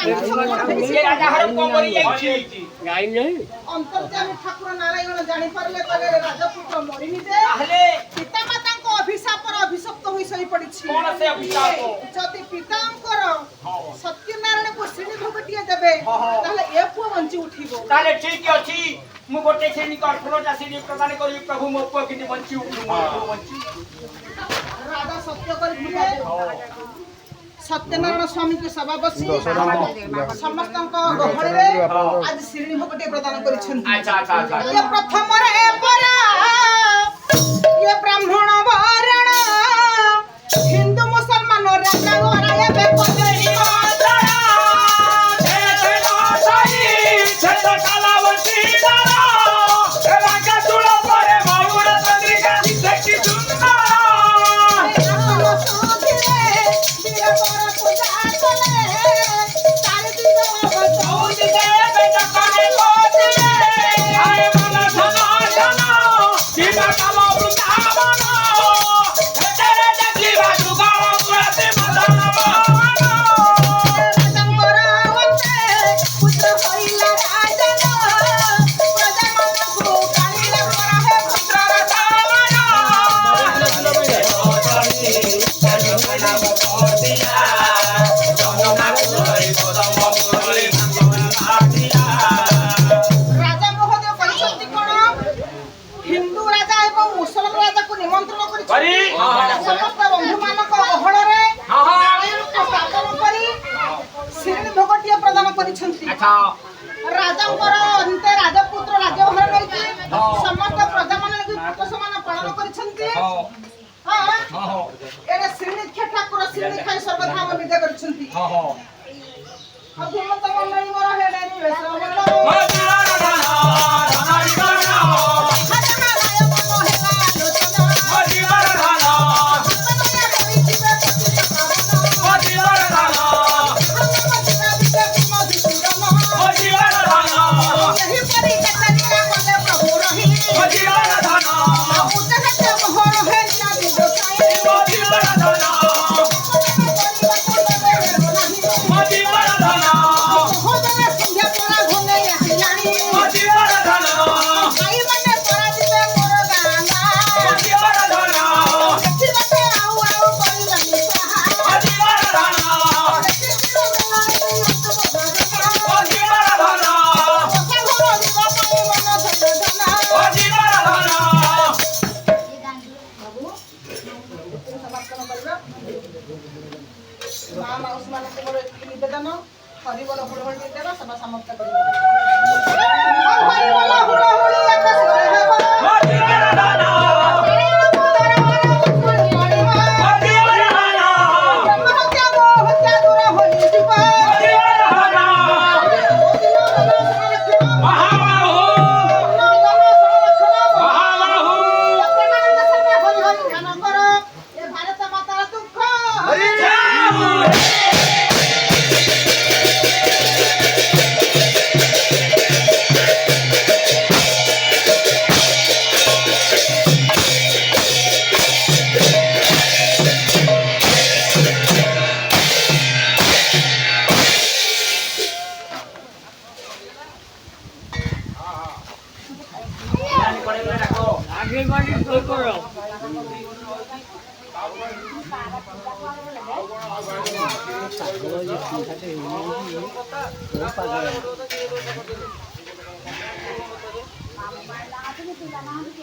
রাজা হার কম করি যাইছি গাই নাই অন্তর্যামী ঠাকুর নারায়ণ জানি পারলে তবে রাজপুত্র মরিনি যে তাহলে পিতামাতাଙ୍କ অভিଶାপର অভিশপ্ত ହୋଇ ଶୋଇ ପଡ଼ିଛି কোন সে অভিশাপ ଯଦି ପିତାଙ୍କର ସତ୍ୟନାରାୟଣକୁ ଶ୍ରେଣୀ ଭୋଗଟିଏ ଦେବେ ତାହେଲେ ଏ ପୁଅ ବଞ୍ଚି ଉଠିବ তাহলে ঠিক আছে মু গোটে শ্রেণী কর্পোরেট শ্রেণী প্রদান করি প্রভু মো পুଅ কিন্তু বঞ্চি উঠু বঞ্চি রাজা সত্য କରିଥିଲେ ସତ୍ୟନାରାୟଣ ସ୍ୱାମୀଙ୍କୁ ସଭା ବସି ସମସ୍ତଙ୍କ ଗହଳିରେ ଆଜି ଶ୍ରେଣୀ ଭୋଗଟିଏ ପ୍ରଦାନ କରିଛନ୍ତି আচ্ছা আচ্ছা আচ্ছা ଇଏ ପ୍ରଥମରେ ପରା ଇଏ ବ୍ରାହ୍ମଣ ବରଣ ହିନ୍ଦୁ ମୁସଲମାନ ରାଜା ଘର ଏବେ ପଦରି ରାଜାଙ୍କର ଅନ୍ତେ ରାଜପୁତ୍ର ରାଜଭାର ରହିଛି ସମସ୍ତ ପ୍ରଜା ମାନେ ସମାନ ପାଳନ କରିଛନ୍ତି ଏଣେ ଶ୍ରୀନିକ୍ଷା ଠାକୁର ଶ୍ରୀନି ଖାଇ ସର୍ବଧାମ ବିଜେ କରିଛନ୍ତି ଅଭିମତ ମଣ୍ଡଳୀ ମୋର ହେଲେଣି হরিবল হুড়হুড়ি দেবা সভা সমাপ্ত করিবা হরিবল হুড়হুড়ি এক সুরে হেব আগে বাড়ি কই করো পাগল